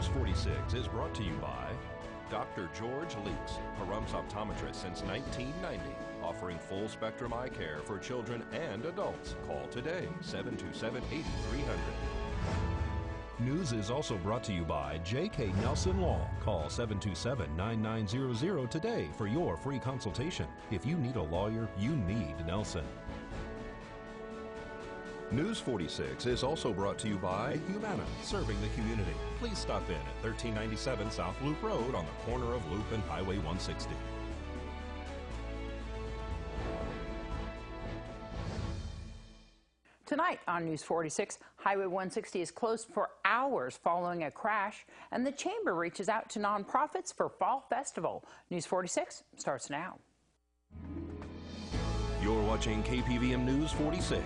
News 46 is brought to you by Dr. George Leaks, Pahrumps optometrist since 1990, offering full-spectrum eye care for children and adults. Call today, 727-8300. News is also brought to you by J.K. Nelson Law. Call 727-9900 today for your free consultation. If you need a lawyer, you need Nelson. News 46 is also brought to you by Humana, serving the community. Please stop in at 1397 South Loop Road on the corner of Loop and Highway 160. Tonight on News 46, Highway 160 is closed for hours following a crash, and the Chamber reaches out to nonprofits for Fall Festival. News 46 starts now. You're watching KPVM News 46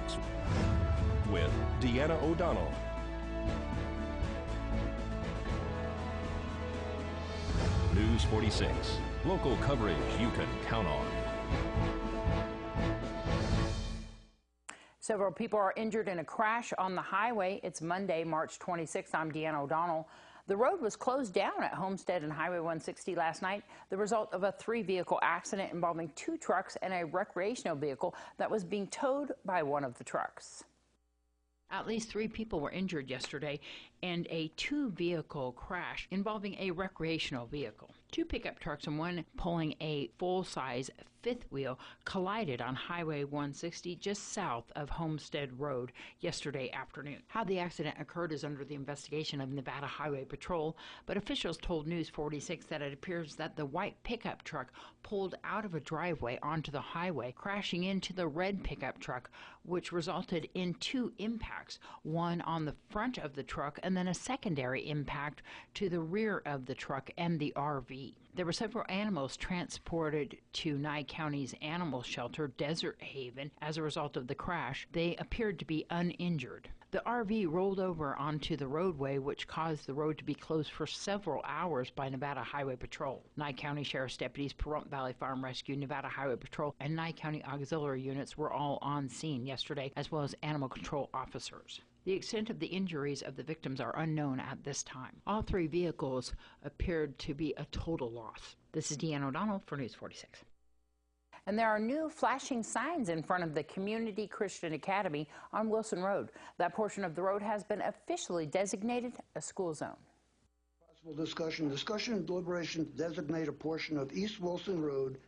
with Deanna O'Donnell. News 46, local coverage you can count on. Several people are injured in a crash on the highway. It's Monday, March 26th. I'm Deanna O'Donnell. The road was closed down at Homestead and Highway 160 last night, the result of a 3-vehicle accident involving 2 trucks and a recreational vehicle that was being towed by one of the trucks. At least 3 people were injured yesterday in a 2-vehicle crash involving a recreational vehicle. 2 pickup trucks and 1 pulling a full-size 5th wheel collided on Highway 160 just south of Homestead Road yesterday afternoon. How the accident occurred is under the investigation of Nevada Highway Patrol, but officials told News 46 that it appears that the white pickup truck pulled out of a driveway onto the highway, crashing into the red pickup truck, which resulted in 2 impacts, one on the front of the truck and then a secondary impact to the rear of the truck and the RV. There were several animals transported to Nye County's animal shelter, Desert Haven, as a result of the crash. They appeared to be uninjured. The RV rolled over onto the roadway, which caused the road to be closed for several hours by Nevada Highway Patrol. Nye County Sheriff's deputies, Pahrump Valley Farm Rescue, Nevada Highway Patrol, and Nye County auxiliary units were all on scene yesterday, as well as animal control officers. The extent of the injuries of the victims are unknown at this time. All 3 vehicles appeared to be a total loss. This is Deanna O'Donnell for News 46. And there are new flashing signs in front of the Community Christian Academy on Wilson Road. That portion of the road has been officially designated a school zone. Possible discussion and deliberation to designate a portion of East Wilson Road,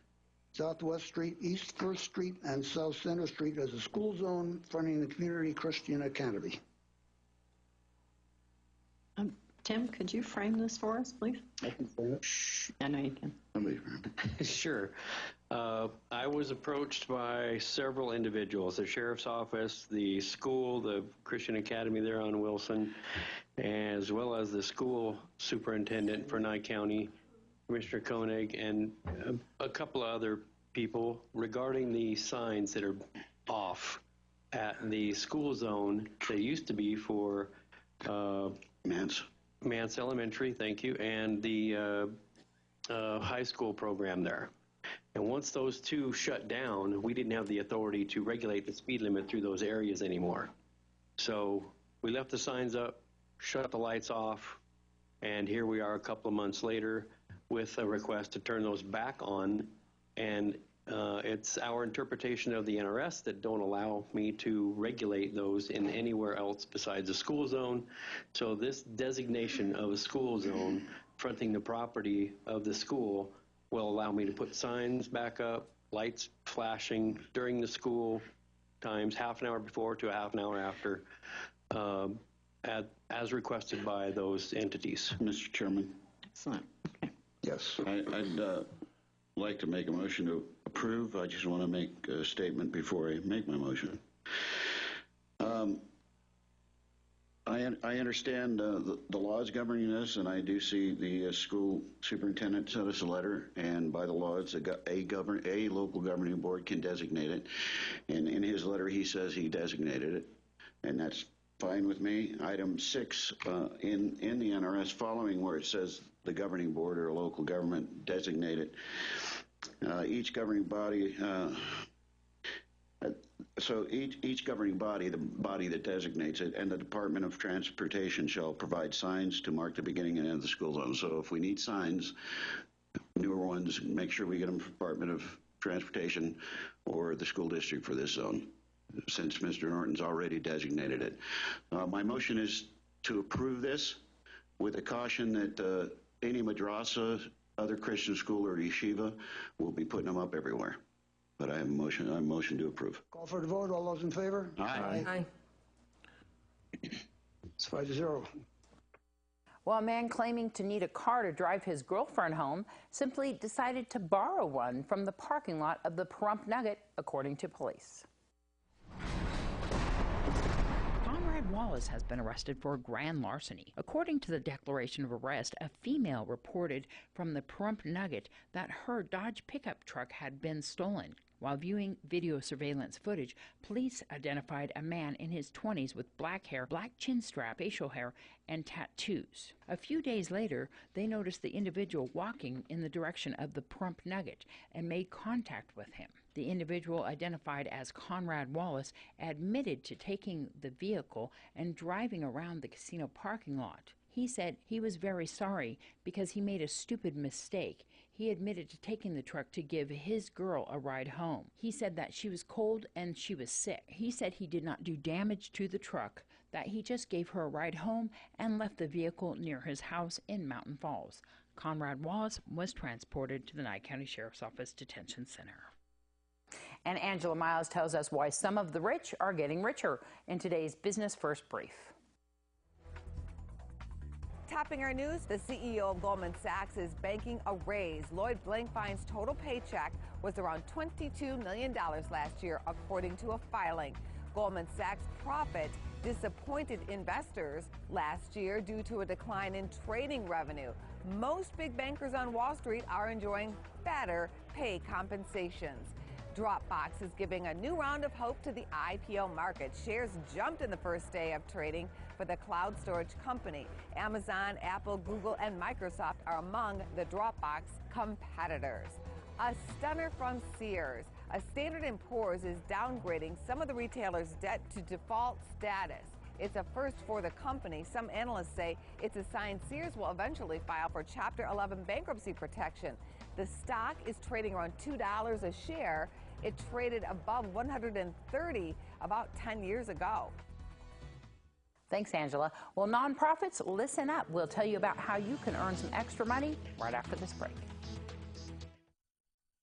Southwest Street, East 1st Street, and South Center Street as a school zone fronting the Community Christian Academy. Tim, could you frame this for us, please? I can frame it. Shh. I know you can. Sure. I was approached by several individuals, the sheriff's office, the school, the Christian Academy there on Wilson, as well as the school superintendent for Nye County, Commissioner Koenig, and a couple of other people regarding the signs that are off at the school zone. They used to be for Mance Elementary, thank you, and the high school program there. And once those 2 shut down, we didn't have the authority to regulate the speed limit through those areas anymore. So we left the signs up, shut the lights off, and here we are a couple of months later with a request to turn those back on. And it's our interpretation of the NRS that don't allow me to regulate those in anywhere else besides a school zone. So this designation of a school zone fronting the property of the school will allow me to put signs back up, lights flashing during the school times, half an hour before to a half an hour after, as requested by those entities. Mr. Chairman. Excellent. Okay. Yes. I'd like to make a motion to approve. I just want to make a statement before I make my motion. I understand the laws governing this, and I do see the school superintendent sent us a letter, and by the law, it's a local governing board can designate it. And in his letter, he says he designated it, and that's fine with me. Item 6 in the NRS following where it says the governing board or a local government designated. Each governing body So each governing body, the body that designates it, and the Department of Transportation shall provide signs to mark the beginning and end of the school zone. So if we need signs, newer ones, make sure we get them from Department of Transportation or the school district for this zone, since Mr. Norton's already designated it. My motion is to approve this with a caution that any madrasa, other Christian school, or yeshiva will be putting them up everywhere. But I have a motion to approve. Call for the vote. All those in favor? Aye. Aye. It's 5-0. Well, a man claiming to need a car to drive his girlfriend home simply decided to borrow one from the parking lot of the Pahrump Nugget, according to police. Wallace has been arrested for grand larceny. According to the declaration of arrest, a female reported from the Pahrump Nugget that her Dodge pickup truck had been stolen. While viewing video surveillance footage, police identified a man in his 20s with black hair, black chin strap, facial hair, and tattoos. A few days later, they noticed the individual walking in the direction of the Pahrump Nugget and made contact with him. The individual, identified as Conrad Wallace, admitted to taking the vehicle and driving around the casino parking lot. He said he was very sorry because he made a stupid mistake. He admitted to taking the truck to give his girl a ride home. He said that she was cold and she was sick. He said he did not do damage to the truck, that he just gave her a ride home and left the vehicle near his house in Mountain Falls. Conrad Wallace was transported to the Nye County Sheriff's Office Detention Center. And Angela Miles tells us why some of the rich are getting richer in today's Business First Brief. Topping our news, the CEO of Goldman Sachs is banking a raise. Lloyd Blankfein's total paycheck was around $22 million last year, according to a filing. Goldman Sachs' profit disappointed investors last year due to a decline in trading revenue. Most big bankers on Wall Street are enjoying better pay compensations. Dropbox is giving a new round of hope to the IPO market. Shares jumped in the first day of trading for the cloud storage company. Amazon, Apple, Google, and Microsoft are among the Dropbox competitors. A stunner from Sears. A Standard & Poor's is downgrading some of the retailer's debt to default status. It's a first for the company. Some analysts say it's a sign Sears will eventually file for Chapter 11 bankruptcy protection. The stock is trading around $2 a share. It traded above $130 about 10 years ago. Thanks, Angela. Well, nonprofits, listen up. We'll tell you about how you can earn some extra money right after this break.